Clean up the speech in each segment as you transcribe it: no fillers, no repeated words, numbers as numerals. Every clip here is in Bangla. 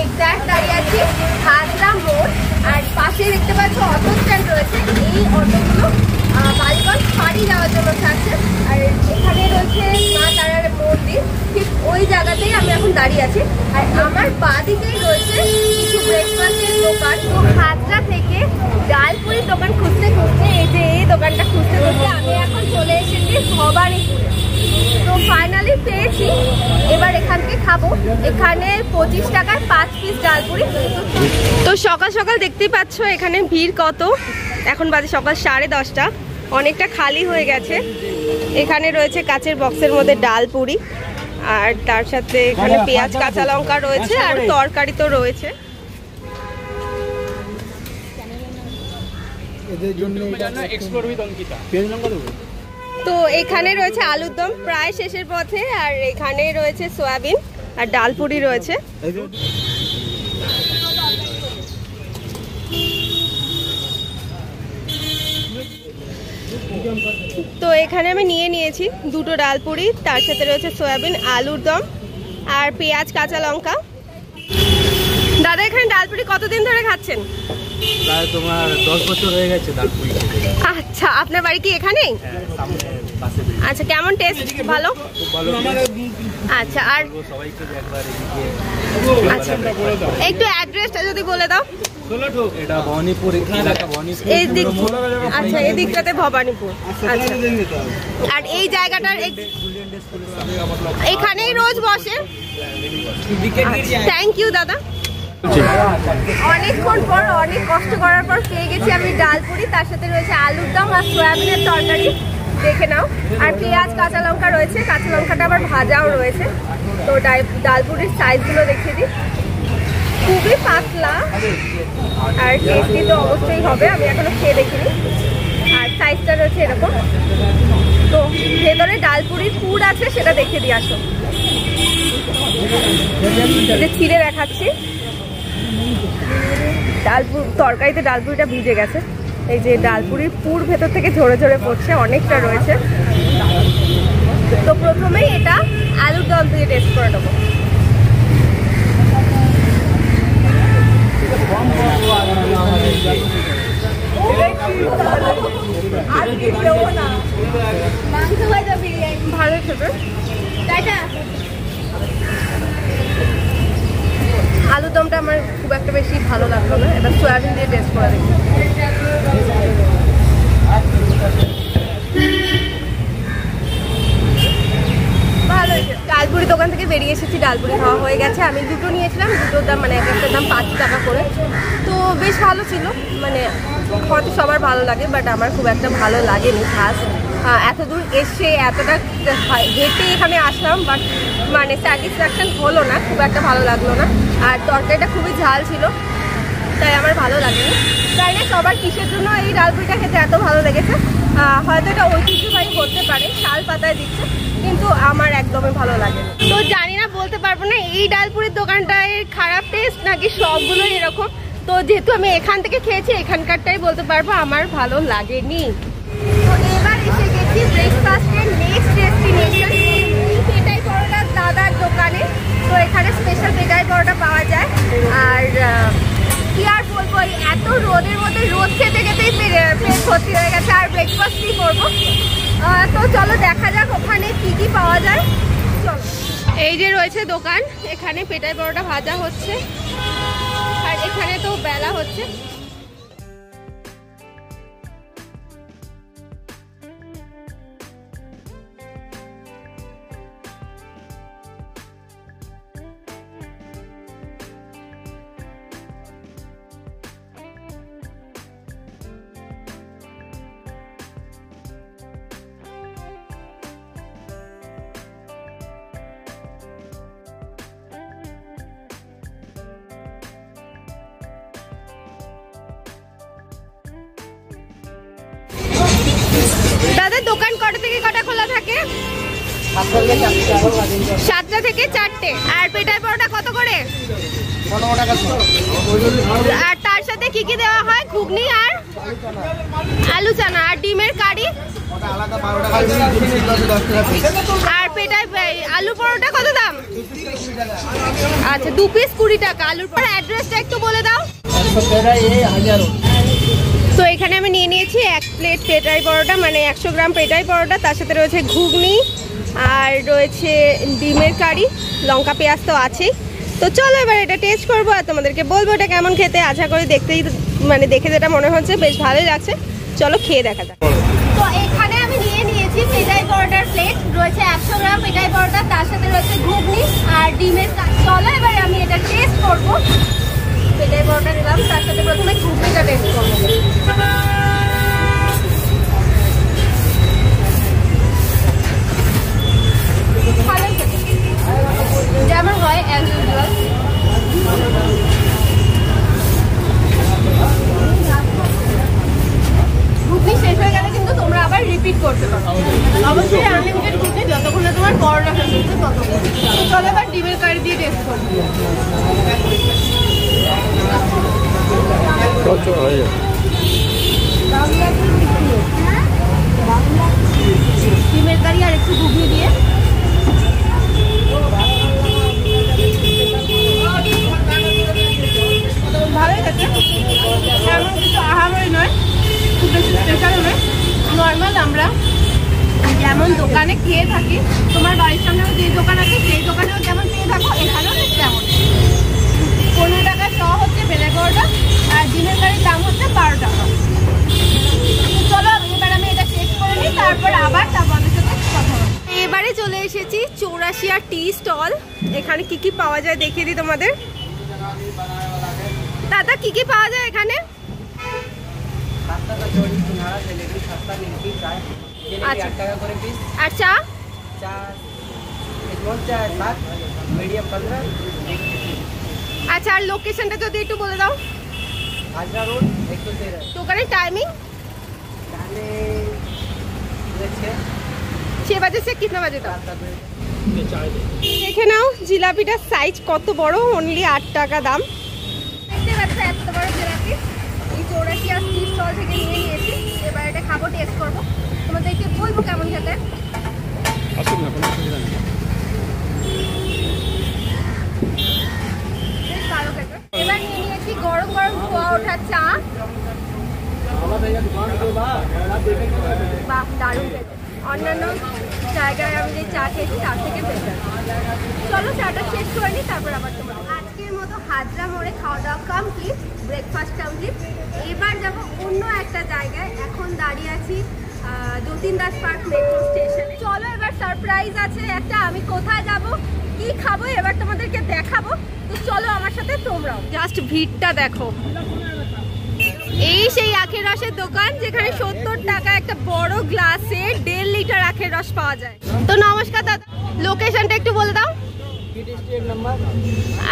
এক্স্যাক্ট দাঁড়িয়ে আছি হাজরা মোড়। আর পাশে দেখতে পাচ্ছ অটো স্ট্যান্ড রয়েছে। এই অটোগুলো বালিগঞ্জ ফাঁড়ি যাওয়ার জন্য থাকছে। আর এখানে রয়েছে মা তারার মন্দির, ঠিক ওই জায়গাতেই আমি এখন দাঁড়িয়ে আছি। আর আমার বাঁ দিকেই রয়েছে কিছু ব্রেকফাস্টের দোকান। তো হাজরা থেকে ডালপুরির দোকান খুঁজতে খুঁজতে এই দোকানটা খুঁজতে খুঁজতে আমি এখন চলে এসেছি ভবানীপুরে। তো ফাইনালি পেয়েছি, এবার এখান থেকে খাবো। এখানে 25 টাকায় 5 পিস ডালপুরি। তো সকাল সকাল দেখতেই পাচ্ছ এখানে ভিড় কত। এখন বাজে সকাল 10:30, অনেকটা খালি হয়ে গেছে। এখানে রয়েছে কাচের বক্সের মধ্যে ডালপুরি, আর তার সাথে এখানে পেঁয়াজ কাঁচা লঙ্কা রয়েছে, আর তরকারি তো রয়েছে। তো এখানে রয়েছে আলুর দম প্রায় শেষের পথে, আর এখানে রয়েছে সয়াবিন আর ডালপুরি রয়েছে। তো এখানে আমি নিয়ে নিয়েছি 2টো ডালপুরি, তার সাথে রয়েছে সয়াবিন, আলুর দম আর পেঁয়াজ কাঁচা লঙ্কা। দাদা এখানে ডালপুরি কতদিন ধরে খাচ্ছেন? প্রায় তোমার 10 বছর হয়ে গেছে ডালপুরি খেতে। আচ্ছা, আপনার বাড়ি কি এখানেই? আচ্ছা, কেমন টেস্ট? ভালো? আচ্ছা, আর আচ্ছা একটু অ্যাড্রেসটা যদি বলে দাও। এটা ভবানীপুর এলাকা, এই দিক, আচ্ছা এই দিকটাতে ভবানীপুর। আচ্ছা, আর এই জায়গাটার এখানেই রোজ বসে? থ্যাংক ইউ দাদা। অনেকক্ষণ পর, অনেক কষ্ট করার পর পেয়ে গেছি আমি ডালপুরি, তার সাথে রয়েছে আলুর দম আর সয়াবিনের তরকারি, দেখে নাও। আর পেঁয়াজ কাঁচা লঙ্কা রয়েছে, কাঁচা লঙ্কাটা আবার ভাজাও রয়েছে। তো ডালপুরির সাইজগুলো দেখিয়ে দিই, খুবই পাতলা আর টেস্টি তো অবশ্যই হবে, আমি এখনো খেয়ে দেখিনি। আর সাইজটা রয়েছে এরকম। তো ভেতরে ডালপুরির পুর আছে, সেটা দেখে দিয়ে আসো। ছিঁড়ে দেখাচ্ছি। তরকারিতে ডালপুরিটা ভিজে গেছে। এই যে ডালপুরির পুর ভেতর থেকে ঝরে ঝরে পড়ছে, অনেকটা রয়েছে। তো প্রথমেই এটা আলুর দম দিয়ে টেস্ট করে নেবো। ভালো খেতে। আলুর দমটা আমার খুব একটা বেশি ভালো লাগলো না, এবার সয়াবিন দিয়ে টেস্ট করে দেখি। ভালো হয়েছে। ডালপুরি দোকান থেকে বেরিয়ে এসেছি, ডালপুরি খাওয়া হয়ে গেছে। আমি 2টো নিয়েছিলাম, 2টোর দাম মানে এক একটার দাম 5 টাকা করে। তো বেশ ভালো ছিল, মানে হয়তো সবার ভালো লাগে, বাট আমার খুব একটা ভালো লাগেনি খাস। এত দূর এসে এতটা হেঁটে এখানে আসলাম, বাট মানে স্যাটিসফ্যাকশন হলো না, খুব একটা ভালো লাগলো না। আর তরকারিটা খুবই ঝাল ছিল, তাই আমার ভালো লাগেনি। তাই না সবার কিসের জন্য এই ডালপুরিটা খেতে এত ভালো লেগেছে। হয়তো এটা ঐতিহ্যবাহী হতে পারে, শাল পাতায় দিচ্ছে, কিন্তু আমার একদমই ভালো লাগেনি। তো জানি না, বলতে পারবো না এই ডালপুরির দোকানটায় খারাপ টেস্ট নাকি সবগুলোই এরকম। তো যেহেতু আমি এখান থেকে খেয়েছি, এখানকারটাই বলতে পারবো আমার ভালো লাগেনি। তো এবার এসে গেছি ব্রেকফাস্টের নেক্সট ডেস্টিনেশন, পেটাই পরোটা দাদার দোকানে। তো এখানে স্পেশাল পেটাই পরোটা পাওয়া যায়। আর কি আর বলবো, এত রোদের মধ্যে রোদ খেতে খেতেই পেট ভর্তি হয়ে গেছে, আর ব্রেকফাস্ট কি করবো। তো চলো দেখা যাক ওখানে কি কি পাওয়া যায়। চলো, এই যে রয়েছে দোকান, এখানে পেটাই পরোটা ভাজা হচ্ছে, আর এখানে তো বেলা হচ্ছে। দাদা দোকান কটা থেকে কটা খোলা থাকে? 7টা থেকে 4টে। আর পেটাই পরোটা কত করে? 15 টাকা। আর তার সাথে কি কি দেওয়া হয়? ঘুগনি আর আলু চানা আর ডিমের কারি আর পেটাই আলু পরোটা কত দাম? আচ্ছা 2 পিস 20 টাকা। আলুর পরোটা অ্যাড্রেসটা একটু বলে দাও। তো এখানে আমি নিয়ে নিয়েছি 1 প্লেট পেটাই পরোটা, মানে 100 গ্রাম পেটাই পরোটা, তার সাথে রয়েছে ঘুগনি আর রয়েছে ডিমের কারি, লঙ্কা পেঁয়াজ তো আছেই। তো চলো এবার এটা টেস্ট করবো আর তোমাদেরকে বলবো এটা কেমন খেতে। আশা করি দেখতেই মানে দেখে যেটা মনে হচ্ছে বেশ ভালোই লাগছে, চলো খেয়ে দেখা যাক। তো এখানে আমি নিয়ে নিয়েছি পেটাই পরোটার প্লেট, রয়েছে 100 গ্রাম পেটাই পরোটা, তার সাথে রয়েছে ঘুগনি আর ডিমের কারি। চলো এবার আমি এটা টেস্ট করবো। পেটাই পরোটা নিলাম, তার সাথে প্রথমে ঘুগনিটা টেস্ট করবো। যেমন হয় অ্যাজ ইউজুয়াল। ঘুগনি শেষ হয়ে গেলে কিন্তু তোমরা আবার রিপিট করতে পারো। অবশ্যই আনলিমিটেড ঘুগনি যতক্ষণ না তোমার পরোটা শেষ হচ্ছে ততক্ষণ। তো চলো এবার ডিমের কারি দিয়ে টেস্ট করবো। ডিমের কারি আর একটু ঘুগনি দিয়ে ভালোই লাগে। এমন কিছু আহামরি নয়, খুব বেশি স্পেশাল নয়, নর্মাল আমরা যেমন দোকানে খেয়ে থাকি। তোমার বাড়ির সামনে যে দোকান আছে সেই দোকানেও যেমন খেয়ে থাকো, এখানেও তেমন। 15 টাকা শ হচ্ছে পেটাই পরোটা আর ডিমের কারির দাম হচ্ছে 12 টাকা। চলো এবার আমি এটা শেষ করে নিই, তারপর আবার তোমাদের সাথে কথা বলবো। এবারে চলে এসেছি 84 টি স্টল। এখানে কি কি পাওয়া যায় দেখিয়ে দিই তোমাদের। দাদা কি কি পাওয়া যায় এখানে? আচ্ছা আচ্ছা আর লোকেশনটা যদি একটু বলে দাও। দোকানের টাইমিং 6 बजे से कितना बजे तक? দেখে নাও জিলাপিটার সাইজ কত বড়, অনলি 8 টাকা দাম। দেখতে পাচ্ছ এত বড় জিলাপি এই 84 টি স্টল থেকে নিয়ে নিয়েছি। এবার এটা খাবো, টেস্ট করবো, তোমাদেরকে বলবো কেমন খেতে। আসুন না, কোনো অসুবিধা নেই। বেশ ভালো খেতে। এবার নিয়ে নিয়েছি গরম গরম ধোয়া ওঠা চা। বাহ দারুণ খেতে, অন্যান্য জায়গায় আমি যে চা খেয়েছি তার থেকে বেটার। চলো চাটা শেষ করে নিই, তারপর আবার তোমার। আজকের মতো হাজরা মোড়ে খাওয়া দাওয়া কমপ্লিট, ব্রেকফাস্ট কমপ্লিট। এবার যাব অন্য একটা জায়গায়। এখন দাঁড়িয়ে আছি যতীন দাস পার্ক মেট্রো স্টেশনে। চলো এবার সারপ্রাইজ আছে একটা, আমি কোথায় যাব কি খাবো এবার তোমাদেরকে দেখাবো। তো চলো আমার সাথে তোমরাও। জাস্ট ভিড়টা দেখো, এই সেই আখের রসের দোকান যেখানে 70 টাকা একটা বড় গ্লাসে 1.5 লিটার আখের রস পাওয়া যায়। তো নমস্কার দাদা, লোকেশনটা একটু বলে দাও।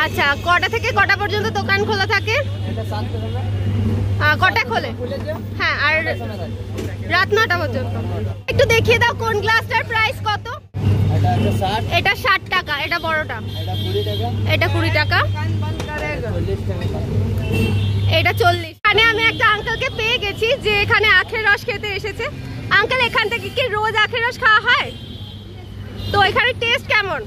আচ্ছা কটা থেকে কটা পর্যন্ত দোকান খোলা থাকে? কটা খোলে? হ্যাঁ আর রাত 9টা পর্যন্ত। একটু দেখিয়ে দাও কোন গ্লাসটার প্রাইস কত? এটা 60 টাকা, এটা বড়টা। এটা 20 টাকা, এটা 40। এখানে আমি একটা আঙ্কেলকে পেয়ে গেছি যে এখানে আখের রস খেতে এসেছে। আঙ্কেল এখান থেকে কি রোজ আখের রস খাওয়া হয়? তো এখানে টেস্ট কেমন?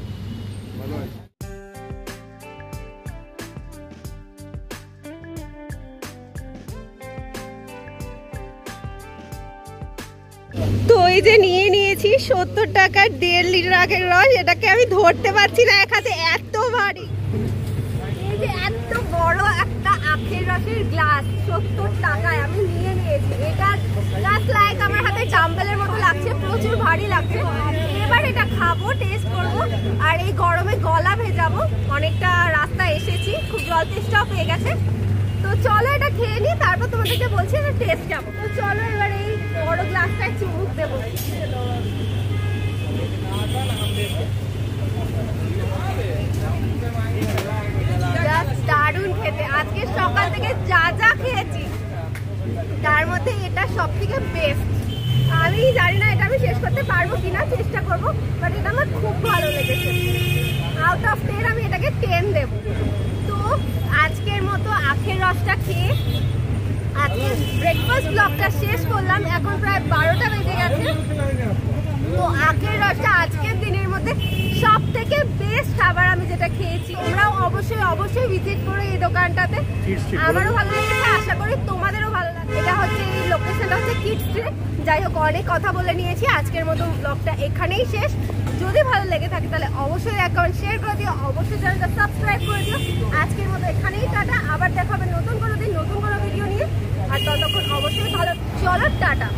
তো এই যে নিয়ে নিয়েছি 70 টাকার 1.5 লিটার আখের রস। এটাকে আমি ধরতে পারছি না, এক হাতে এত ভারী। এই যে এত বড় একটা আখের রসের গ্লাস 70 টাকায় আমি নিয়ে নিয়েছি। এটা জাস্ট লাইক আমার হাতে ডাম্বেলের মতো লাগছে, প্রচুর ভারী লাগছে। এবার এটা খাবো, টেস্ট করবো, আর এই গরমে গলা ভেজাবো। অনেকটা রাস্তা এসেছি, খুব জল তেষ্টাও পেয়ে গেছে। তো চলো এটা খেয়ে নিই, তারপর তোমাদেরকে বলছি এটা টেস্ট কেমন। তো চলো এবার এই বড় গ্লাসটায় চুমুক দেবো। দারুণ খেতে। আজকে সকাল থেকে যা যা খেয়েছি তার মধ্যে এটা সব থেকে বেস্ট। আমি জানি না এটা আমি শেষ করতে পারবো কিনা, চেষ্টা করবো, বাট এটা আমার খুব ভালো লেগেছে। আউট অফ 10 আমি এটাকে 10 দেবো। তো আজকের মতো আখের রসটা খেয়ে আজকে ব্রেকফাস্ট ব্লগটা শেষ করলাম, এখন প্রায় 12টা বেজে গেছে। তো আখের রসটা আজকের দিনের মধ্যে সব থেকে বেস্ট খাবার আমি যেটা খেয়েছি। তোমরাও অবশ্যই ভিজিট করো এই দোকানটাতে। আমারও ভালো লেগেছে, আশা করি তোমাদেরও ভালো লাগবে। এটা হচ্ছে এই লোকেশনটা হচ্ছে কিডস স্ট্রিট। যাই হোক, অনেক কথা বলে নিয়েছি, আজকের মতো ব্লগটা এখানেই শেষ। যদি ভালো লেগে থাকে তাহলে অবশ্যই অ্যাকাউন্ট শেয়ার করে দিও, অবশ্যই চ্যানেলটা সাবস্ক্রাইব করে দিও। আজকের মতো এখানেই টাটা, আবার দেখা হবে নতুন কোনো দিন নতুন কোনো ভিডিও নিয়ে। আর ততক্ষণ অবশ্যই ভালো, চলো টাটা।